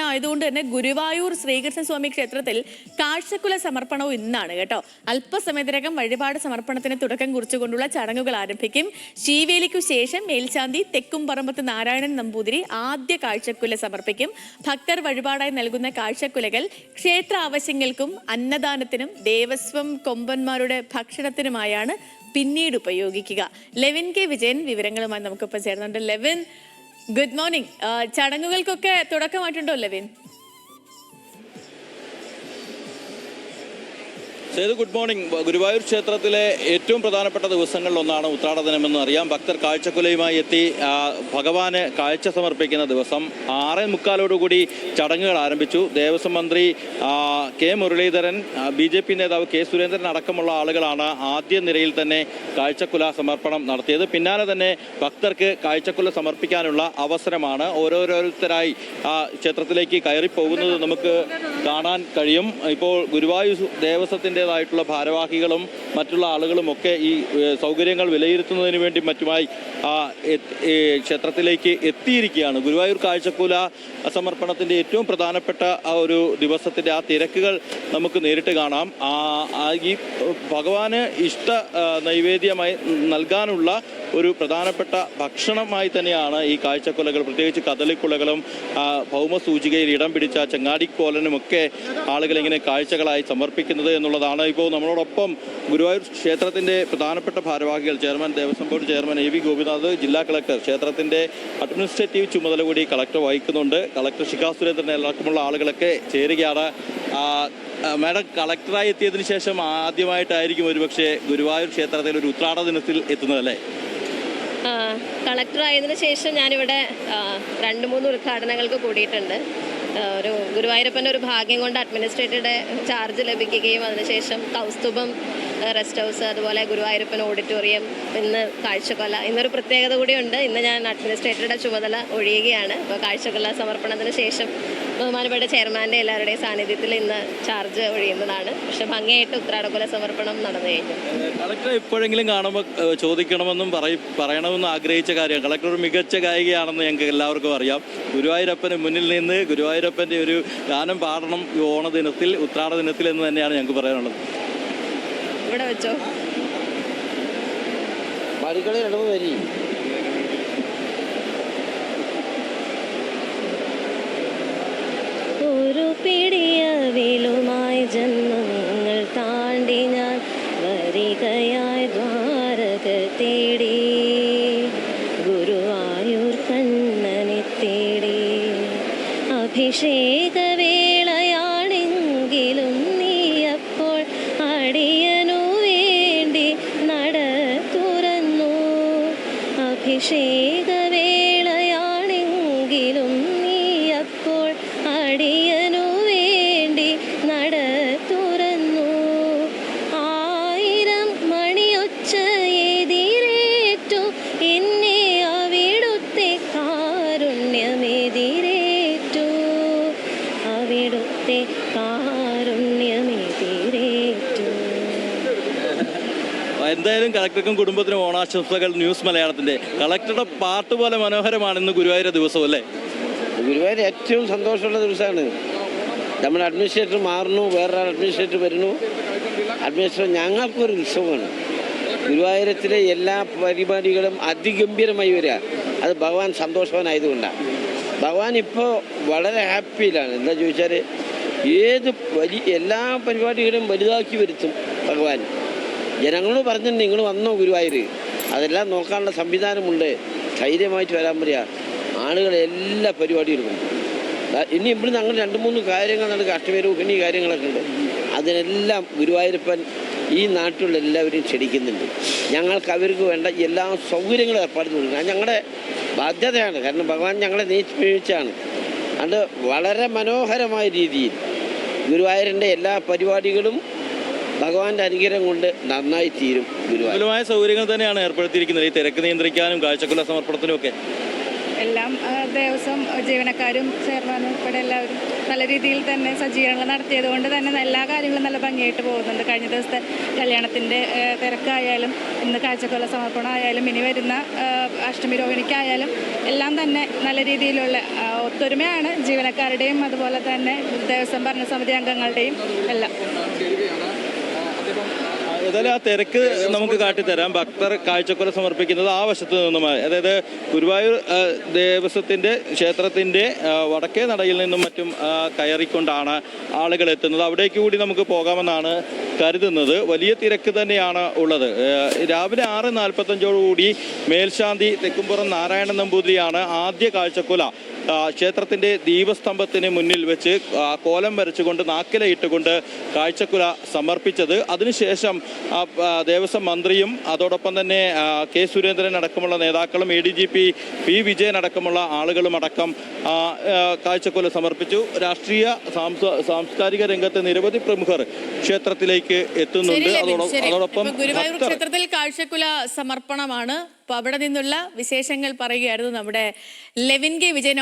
ആയതുകൊണ്ട് തന്നെ ഗുരുവായൂർ ശ്രീകൃഷ്ണസ്വാമി ക്ഷേത്രത്തിൽ കാഴ്ചക്കുല സമർപ്പണവും ഇന്നാണ് കേട്ടോ. അല്പസമയത്തിനകം വഴിപാട് സമർപ്പണത്തിന് തുടക്കം കുറിച്ചുകൊണ്ടുള്ള ചടങ്ങുകൾ ആരംഭിക്കും. ശീവേലിക്കു ശേഷം മേൽശാന്തി തെക്കുംപറമ്പത്ത് നാരായണൻ നമ്പൂതിരി ആദ്യ കാഴ്ചക്കുല സമർപ്പിക്കും. ഭക്തർ വഴിപാടായി നൽകുന്ന കാഴ്ചക്കുലകൾ ക്ഷേത്ര ആവശ്യങ്ങൾക്കും അന്നദാനത്തിനും ദേവസ്വം കൊമ്പന്മാരുടെ ഭക്ഷണത്തിനുമായാണ് പിന്നീട് ഉപയോഗിക്കുക. ലെവിൻ കെ വിജയൻ വിവരങ്ങളുമായി നമുക്കിപ്പോൾ ചേർന്നുണ്ട്. Levin, good morning. ചടങ്ങുകൾക്കൊക്കെ തുടക്കമായിട്ടുണ്ടോ ലെവിൻ? Good morning. ഗുരുവായൂർ ക്ഷേത്രത്തിലെ ഏറ്റവും പ്രധാനപ്പെട്ട ദിവസങ്ങളിലൊന്നാണ് ഉത്രാട ദിനമെന്ന് അറിയാം. ഭക്തർ കാഴ്ചക്കുലയുമായി എത്തി ഭഗവാന് കാഴ്ച സമർപ്പിക്കുന്ന ദിവസം 6:45 ചടങ്ങുകൾ ആരംഭിച്ചു. ദേവസ്വം മന്ത്രി കെ മുരളീധരൻ, BJP നേതാവ് കെ സുരേന്ദ്രൻ അടക്കമുള്ള ആളുകളാണ് ആദ്യ നിരയിൽ തന്നെ കാഴ്ചക്കുല സമർപ്പണം നടത്തിയത്. പിന്നാലെ തന്നെ ഭക്തർക്ക് കാഴ്ചക്കുല സമർപ്പിക്കാനുള്ള അവസരമാണ്. ഓരോരുത്തരായി ക്ഷേത്രത്തിലേക്ക് കയറി പോകുന്നത് നമുക്ക് കാണാൻ കഴിയും. ഇപ്പോൾ ഗുരുവായൂർ ദേവസ്വത്തിൻ്റെ ായിട്ടുള്ള ഭാരവാഹികളും മറ്റുള്ള ആളുകളുമൊക്കെ ഈ സൗകര്യങ്ങൾ വിലയിരുത്തുന്നതിന് വേണ്ടി മറ്റുമായി ക്ഷേത്രത്തിലേക്ക് എത്തിയിരിക്കുകയാണ്. ഗുരുവായൂർ കാഴ്ചക്കുല സമർപ്പണത്തിൻ്റെ ഏറ്റവും പ്രധാനപ്പെട്ട ആ ഒരു ദിവസത്തിൻ്റെ ആ തിരക്കുകൾ നമുക്ക് നേരിട്ട് കാണാം. ഈ ഭഗവാന് ഇഷ്ട നൈവേദ്യമായി നൽകാനുള്ള ഒരു പ്രധാനപ്പെട്ട ഭക്ഷണമായി തന്നെയാണ് ഈ കാഴ്ചക്കുലകൾ, പ്രത്യേകിച്ച് കദളിക്കുലകളും ഭൗമസൂചികയിൽ ഇടം പിടിച്ച ചങ്ങാടിക്കോലനുമൊക്കെ ആളുകൾ ഇങ്ങനെ കാഴ്ചകളായി സമർപ്പിക്കുന്നത് എന്നുള്ളതാണ്. ഇപ്പോൾ നമ്മളോടൊപ്പം ഗുരുവായൂർ ക്ഷേത്രത്തിൻ്റെ പ്രധാനപ്പെട്ട ഭാരവാഹികൾ, Devaswom board chairman AV Gopinath, ജില്ലാ കളക്ടർ, ക്ഷേത്രത്തിൻ്റെ അഡ്മിനിസ്ട്രേറ്റീവ് ചുമതല കൂടി കളക്ടർ വഹിക്കുന്നുണ്ട്, കളക്ടർ ശിഖാ സുരേന്ദ്രൻ അടക്കമുള്ള ആളുകളൊക്കെ ചേരുകയാണ്. മാഡം, കളക്ടറായി എത്തിയതിനു ശേഷം ആദ്യമായിട്ടായിരിക്കും ഒരുപക്ഷെ ഗുരുവായൂർ ക്ഷേത്രത്തിൽ ഒരു ഉത്രാട ദിനത്തിൽ എത്തുന്നതല്ലേ? കളക്ടറായതിനു ശേഷം ഞാനിവിടെ 2-3 ഉദ്ഘാടനങ്ങൾക്ക് കൂടിയിട്ടുണ്ട്. ഒരു ഗുരുവായൂരപ്പൻ്റെ ഒരു ഭാഗ്യം കൊണ്ട് അഡ്മിനിസ്ട്രേറ്ററുടെ ചാർജ് ലഭിക്കുകയും അതിനുശേഷം കൗസ്തുഭം റെസ്റ്റ് ഹൗസ്, അതുപോലെ ഗുരുവായൂരപ്പൻ ഓഡിറ്റോറിയം, ഇന്ന് കാഴ്ചക്കൊല, ഇന്നൊരു പ്രത്യേകത കൂടിയുണ്ട്. ഇന്ന് ഞാൻ അഡ്മിനിസ്ട്രേറ്ററുടെ ചുമതല ഒഴിയുകയാണ്. അപ്പോൾ കാഴ്ചക്കൊല സമർപ്പണത്തിന് ശേഷം ബഹുമാനപ്പെട്ട ചെയർമാൻ്റെ എല്ലാവരുടെയും സാന്നിധ്യത്തിൽ ഇന്ന് ചാർജ് ഒഴിയുന്നതാണ്. പക്ഷെ ഭംഗിയായിട്ട് ഉത്രാടക്കൊല സമർപ്പണം നടന്നു കഴിഞ്ഞു. കളക്ടർ എപ്പോഴെങ്കിലും കാണുമ്പോൾ ചോദിക്കണമെന്നും പറയണമെന്നും ആഗ്രഹിച്ച കാര്യം, കളക്ടർ ഒരു മികച്ച ഗായികയാണെന്ന് ഞങ്ങൾക്ക് എല്ലാവർക്കും അറിയാം. ഗുരുവായൂരപ്പന് മുന്നിൽ നിന്ന് ഗുരുവായൂരപ്പൻ്റെ ഒരു ഗാനം പാടണം ഈ ഓണദിനത്തിൽ, ഉത്രാട ദിനത്തിൽ എന്ന് തന്നെയാണ് ഞങ്ങൾക്ക് പറയാനുള്ളത്. ഇവിടെ വെച്ചോ ഒരു പിടിയവിലുമായി ജന്മങ്ങൾ താണ്ടി ഞാൻ വരികയായി ദ്വാരക തേടി, ഗുരുവായൂർ കണ്ണനെ തേടി. അഭിഷേകവേളയാണെങ്കിലും നീ അപ്പോൾ അടിയനു വേണ്ടി നട തുറന്നു. അഭിഷേകവേളയാണെങ്കിലും നീ അപ്പോൾ അടിയനു വേണ്ടി നട തുറന്നു. 1000 മണിയൊച്ച എതിരേറ്റു എന്നെ അവിടുത്തെ കാരുണ്യമെതിരേറ്റു, അവിടുത്തെ കാരുണ്യമെതിരേറ്റു. എന്തായാലും കളക്ടർക്കും കുടുംബത്തിനും ഓണാശംസകൾ. ന്യൂസ് മലയാളത്തിൻ്റെ കളക്ടറുടെ പാട്ട് പോലെ മനോഹരമാണ് ഇന്ന് ഗുരുവായൂർ ദിവസം അല്ലേ? ഗുരുവായൂർ ഏറ്റവും സന്തോഷമുള്ള ദിവസമാണ്. നമ്മുടെ അഡ്മിനിസ്ട്രേറ്റർ മാറുന്നു, വേറൊരു അഡ്മിനിസ്ട്രേറ്റർ വരുന്നു. അഡ്മിനിസ്ട്രേറ്റർ ഞങ്ങൾക്കൊരു ഉത്സവമാണ്. ഗുരുവായൂരത്തിലെ എല്ലാ പരിപാടികളും അതിഗംഭീരമായി വരിക. അത് ഭഗവാൻ സന്തോഷവാനായതുകൊണ്ടാണ്. ഭഗവാൻ ഇപ്പോൾ വളരെ ഹാപ്പിയിലാണ്. എന്താ ചോദിച്ചാൽ എല്ലാ പരിപാടികളും വലുതാക്കി വരുത്തും ഭഗവാൻ. ജനങ്ങളോട് പറഞ്ഞിട്ടുണ്ട്, നിങ്ങൾ വന്നോ ഗുരുവായൂർ, അതെല്ലാം നോക്കാനുള്ള സംവിധാനമുണ്ട്, ധൈര്യമായിട്ട് വരാൻ പറയുക. ആളുകൾ എല്ലാ പരിപാടികളും ഇനി ഇവിടെ ഞങ്ങൾ 2-3 കാര്യങ്ങൾ നടക്കുക, അഷ്ടമി കാര്യങ്ങളൊക്കെ ഉണ്ട്. അതിനെല്ലാം ഗുരുവായൂരപ്പൻ ഈ നാട്ടിലുള്ള എല്ലാവരെയും ക്ഷണിക്കുന്നുണ്ട്. ഞങ്ങൾക്ക് അവർക്ക് വേണ്ട എല്ലാ സൗകര്യങ്ങളും ഏർപ്പാട് കൊടുക്കുക ഞങ്ങളുടെ ബാധ്യതയാണ്. കാരണം ഭഗവാൻ ഞങ്ങളെ നിശ്ചയിച്ചാണ്. അത് വളരെ മനോഹരമായ രീതിയിൽ ഗുരുവായൂരിൻ്റെ എല്ലാ പരിപാടികളും ഭഗവാന്റെ അനുഗ്രഹം കൊണ്ട് നന്നായി തീരും. വിപുലമായ സൗകര്യങ്ങൾ തന്നെയാണ് ഏർപ്പെടുത്തിയിരിക്കുന്നത് ഈ തിരക്ക് നിയന്ത്രിക്കാനും കാഴ്ചക്കുല സമർപ്പണത്തിനും ഒക്കെ. എല്ലാം ദേവസ്വം ജീവനക്കാരും ചെയർമാനും ഉൾപ്പെടെ എല്ലാവരും നല്ല രീതിയിൽ തന്നെ സജ്ജീകരണങ്ങൾ നടത്തിയത് കൊണ്ട് തന്നെ എല്ലാ കാര്യങ്ങളും നല്ല ഭംഗിയായിട്ട് പോകുന്നുണ്ട്. കഴിഞ്ഞ ദിവസത്തെ കല്യാണത്തിൻ്റെ തിരക്കായാലും ഇന്ന് കാഴ്ചക്കുല സമർപ്പണം ആയാലും ഇനി വരുന്ന അഷ്ടമി രോഹിണിക്കായാലും എല്ലാം തന്നെ നല്ല രീതിയിലുള്ള ഒത്തൊരുമയാണ് ജീവനക്കാരുടെയും അതുപോലെ തന്നെ ദേവസ്വം ഭരണസമിതി അംഗങ്ങളുടെയും എല്ലാം. ഏതായാലും ആ തിരക്ക് നമുക്ക് കാട്ടിത്തരാം. ഭക്തർ കാഴ്ചക്കുല സമർപ്പിക്കുന്നത് ആ വശത്ത് നിന്നുമായി, അതായത് ഗുരുവായൂർ ദേവസ്വത്തിൻ്റെ ക്ഷേത്രത്തിൻ്റെ വടക്കേ നടയിൽ നിന്നും മറ്റും കയറിക്കൊണ്ടാണ് ആളുകൾ എത്തുന്നത്. അവിടേക്ക് കൂടി നമുക്ക് പോകാമെന്നാണ് കരുതുന്നത്. വലിയ തിരക്ക് തന്നെയാണ് ഉള്ളത്. രാവിലെ 6:45 മേൽശാന്തി തെക്കുംപുറം നാരായണൻ നമ്പൂതിരിയാണ് ആദ്യ കാഴ്ചക്കുല ക്ഷേത്രത്തിൻ്റെ ദീപസ്തംഭത്തിന് മുന്നിൽ വെച്ച് കോലം വരച്ചുകൊണ്ട് നാക്കിലയിട്ടുകൊണ്ട് കാഴ്ചക്കുല സമർപ്പിച്ചത്. അതിനുശേഷം ദേവസ്വം മന്ത്രിയും അതോടൊപ്പം തന്നെ കെ സുരേന്ദ്രൻ അടക്കമുള്ള നേതാക്കളും ADGP പി വിജയൻ അടക്കമുള്ള ആളുകളും അടക്കം കാഴ്ചക്കുല സമർപ്പിച്ചു. രാഷ്ട്രീയ സാംസ്കാരിക രംഗത്ത് നിരവധി പ്രമുഖർ ക്ഷേത്രത്തിലേക്ക് എത്തുന്നുണ്ട്. അതോടൊപ്പം ഗുരുവായൂർ ക്ഷേത്രത്തിൽ കാഴ്ചക്കുല സമർപ്പണമാണ്. അപ്പൊ അവിടെ നിന്നുള്ള വിശേഷങ്ങൾ പറയുകയായിരുന്നു നമ്മുടെ ലെവിൻ കെ വിജയൻ.